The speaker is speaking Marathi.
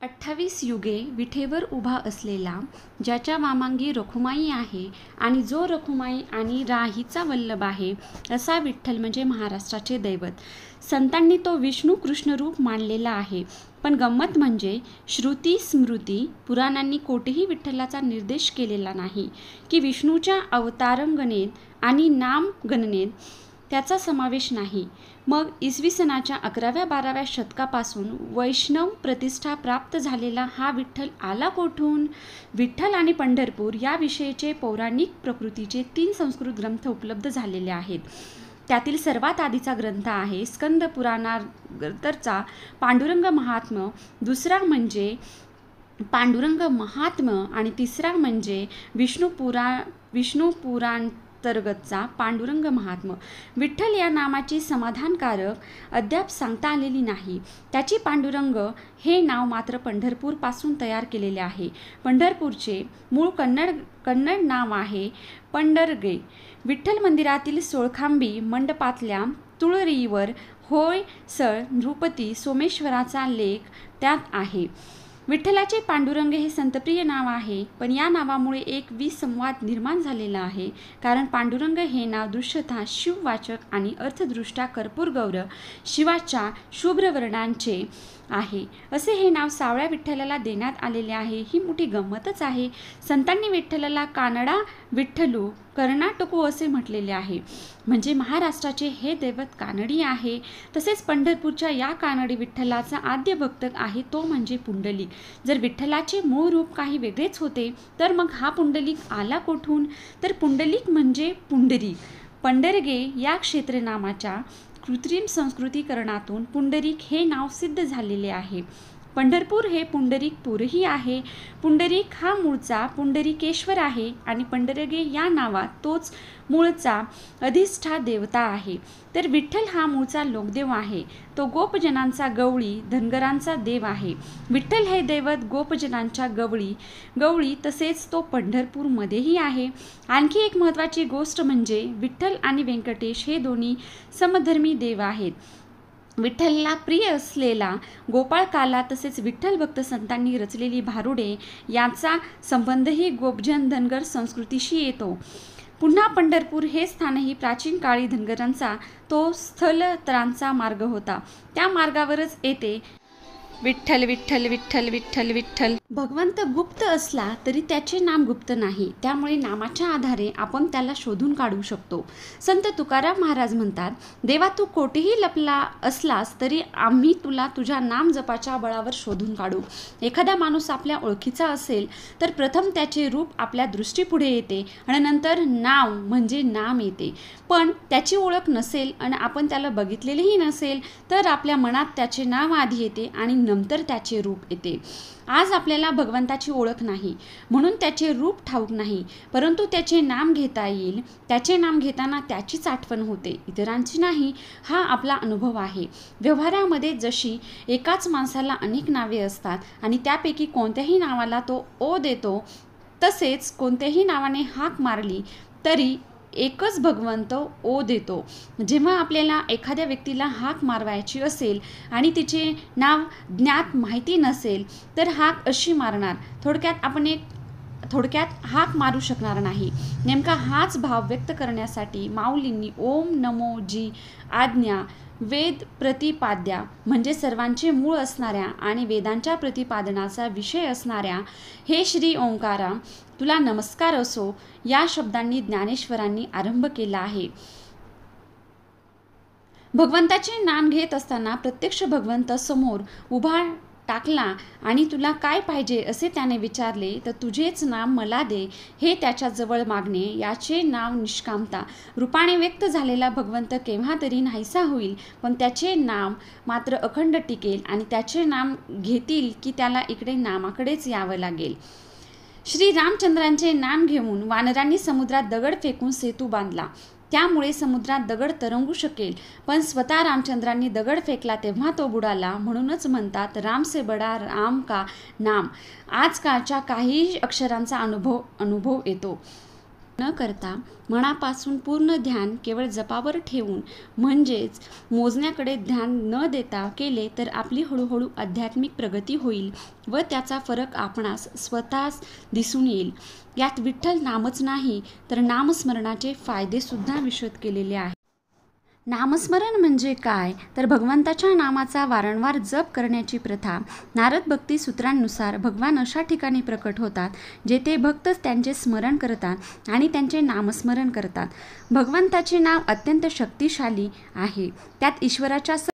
28 युगे विठेवर उभा असलेला, ज्याच्या वामांगी रखुमाई आहे आणि जो रखुमाई आणि राहीचा वल्लभ आहे, असा विठ्ठल म्हणजे महाराष्ट्राचे दैवत. संतांनी तो विष्णू कृष्ण रूप मानलेला आहे. पण गंमत म्हणजे श्रुती स्मृती पुराणांनी कोठेही विठ्ठलाचा निर्देश केलेला नाही की विष्णूच्या अवतारगणनेत आणि नामगणनेत त्याचा समावेश नाही. मग इसवी सनाच्या 11व्या-12व्या शतकापासून वैष्णव प्रतिष्ठा प्राप्त झालेला हा विठ्ठल आला कोठून? विठ्ठल आणि पंढरपूर याविषयीचे पौराणिक प्रकृतीचे 3 संस्कृत ग्रंथ उपलब्ध झालेले आहेत. त्यातील सर्वात आधीचा ग्रंथ आहे स्कंद पुराणानंतरचा पांडुरंग महात्म्य, दुसरा म्हणजे पांडुरंग महात्म्य आणि तिसरा म्हणजे विष्णू पुराणांतर्गतचा पांडुरंग महात्म्य. विठ्ठल या नामाची समाधानकारक अद्याप सांगता आलेली नाही. त्याची पांडुरंग हे नाव मात्र पंढरपूरपासून तयार केलेले आहे. पंढरपूरचे मूळ कन्नड नाव आहे पंढरगे. विठ्ठल मंदिरातील सोळखांबी मंडपातल्या तुळईवर होयसळ नृपती सोमेश्वराचा लेख त्यात आहे. विठ्ठलाचे पांडुरंग हे संतप्रिय नाव आहे, पण या नावामुळे एक विसंवाद निर्माण झालेला आहे. कारण पांडुरंग हे नाव दृश्यतः शिववाचक आणि अर्थदृष्ट्या कर्पूरगौर शिवाच्या शुभ्रवर्णांचे आहे, असे हे नाव सावळ्या विठ्ठलाला देण्यात आलेले आहे. ही मोठी गंमतच आहे. संतांनी विठ्ठलाला कानडा विठ्ठलू कर्नाटकू असे म्हटलेले आहे, म्हणजे महाराष्ट्राचे हे दैवत कानडी आहे. तसेच पंढरपूरच्या या कानडी विठ्ठलाचा आद्य भक्त आहे तो म्हणजे पुंडलिक. जर विठ्ठलाचे मूळ रूप काही वेगळेच होते तर मग हा पुंडलिक आला कोठून? तर पुंडलिक म्हणजे पुंडरीक. पंढरगे या क्षेत्रनामाच्या कृत्रिम संस्कृतीकरणातून पुंडरीक हे नाव सिद्ध झालेले आहे. पंढरपूर हे पुंडरीकपूरही आहे. पुंडरीक हा मूळचा पुंडरीकेश्वर आहे आणि पंढरगे या नावात तोच मूळचा अधिष्ठा देवता आहे. तर विठ्ठल हा मूळचा लोकदेव आहे. तो गोपजनांचा गवळी धनगरांचा देव आहे. विठ्ठल हे दैवत गोपजनांच्या गवळी तसेच तो पंढरपूरमध्येही आहे. आणखी एक महत्त्वाची गोष्ट म्हणजे विठ्ठल आणि व्यंकटेश हे दोन्ही समधर्मी देव आहेत. विठ्ठलला प्रिय असलेला गोपाळकाला तसेच विठ्ठल भक्त संतांनी रचलेली भारुडे यांचा संबंधही गोपजन धनगर संस्कृतीशी येतो. पुन्हा पंढरपूर हे स्थानही प्राचीन काळी धनगरांचा तो स्थलांतराचा मार्ग होता. त्या मार्गावरच येते विठ्ठल विठ्ठल विठ्ठल विठ्ठल विठ्ठल. भगवंत गुप्त असला तरी त्याचे नाम गुप्त नाही, त्यामुळे नामाच्या आधारे आपण त्याला शोधून काढू शकतो. संत तुकाराम महाराज म्हणतात, देवा तू कोठेही लपला असलास तरी आम्ही तुला तुझ्या नाम जपाच्या बळावर शोधून काढू. एखादा माणूस आपल्या ओळखीचा असेल तर प्रथम त्याचे रूप आपल्या दृष्टीपुढे येते आणि नंतर नाव म्हणजे नाम येते. पण त्याची ओळख नसेल आणि आपण त्याला बघितलेलेही नसेल तर आपल्या मनात त्याचे नाव आधी येते आणि नंतर त्याचे रूप येते. आज आपल्याला भगवंताची ओळख नाही म्हणून त्याचे रूप ठाऊक नाही, परंतु त्याचे नाम घेता येईल. त्याचे नाम घेताना त्याचीच आठवण होते, इतरांची नाही. हा आपला अनुभव आहे. व्यवहारामध्ये जशी एकाच माणसाला अनेक नावे असतात आणि त्यापैकी कोणत्याही नावाला तो ओ देतो, तसेच कोणत्याही नावाने हाक मारली तरी एकच भगवंत ओ देतो. जेव्हा आपल्याला एखाद्या व्यक्तीला हाक मारवायची असेल आणि तिचे नाव ज्ञात माहिती नसेल तर हाक अशी मारणार. थोडक्यात हाक मारू शकणार नाही. नेमका हाच भाव व्यक्त करण्यासाठी माऊलींनी ओम नमो जी आज्ञा वेद प्रतिपाद्या म्हणजे सर्वांचे मूळ असणाऱ्या आणि वेदांच्या प्रतिपादनाचा विषय असणाऱ्या हे श्री ओंकारा तुला नमस्कार असो या शब्दांनी ज्ञानेश्वरांनी आरंभ केला आहे. भगवंताचे नाम घेत असताना प्रत्यक्ष भगवंत समोर उभा टाकला आणि तुला काय पाहिजे असे त्याने विचारले तर तुझेच नाम मला दे हे त्याच्याजवळ मागणे याचे नाव निष्कामता. रूपाने व्यक्त झालेला भगवंत केव्हा तरी नाहीसा होईल, पण त्याचे नाम मात्र अखंड टिकेल आणि त्याचे नाम घेतील की त्याला इकडे नामाकडेच यावं लागेल. श्री रामचंद्रांचे नाम घेऊन वानरांनी समुद्रात दगड फेकून सेतू बांधला, त्यामुळे समुद्रात दगड तरंगू शकेल. पण स्वतः रामचंद्रांनी दगड फेकला तेव्हा तो बुडाला. म्हणूनच म्हणतात राम से बडा राम का नाम. आजकालच्या काही अक्षरांचा अनुभव येतो. न करता मनापासून पूर्ण ध्यान केवळ जपावर ठेवून म्हणजेच मोजण्याकडे ध्यान न देता केले तर आपली हळूहळू आध्यात्मिक प्रगती होईल व त्याचा फरक आपणास स्वतःच दिसून येईल. यात विठ्ठल नामच नाही तर नामस्मरणाचे फायदेसुद्धा विशद केलेले आहेत. नामस्मरण म्हणजे काय तर भगवंताच्या नामाचा वारंवार जप करण्याची प्रथा. नारद भक्ती सूत्रांनुसार भगवान अशा ठिकाणी प्रकट होतात जेथे भक्तच त्यांचे स्मरण करतात आणि त्यांचे नामस्मरण करतात. भगवंताचे नाव अत्यंत शक्तिशाली आहे. त्यात ईश्वराच्या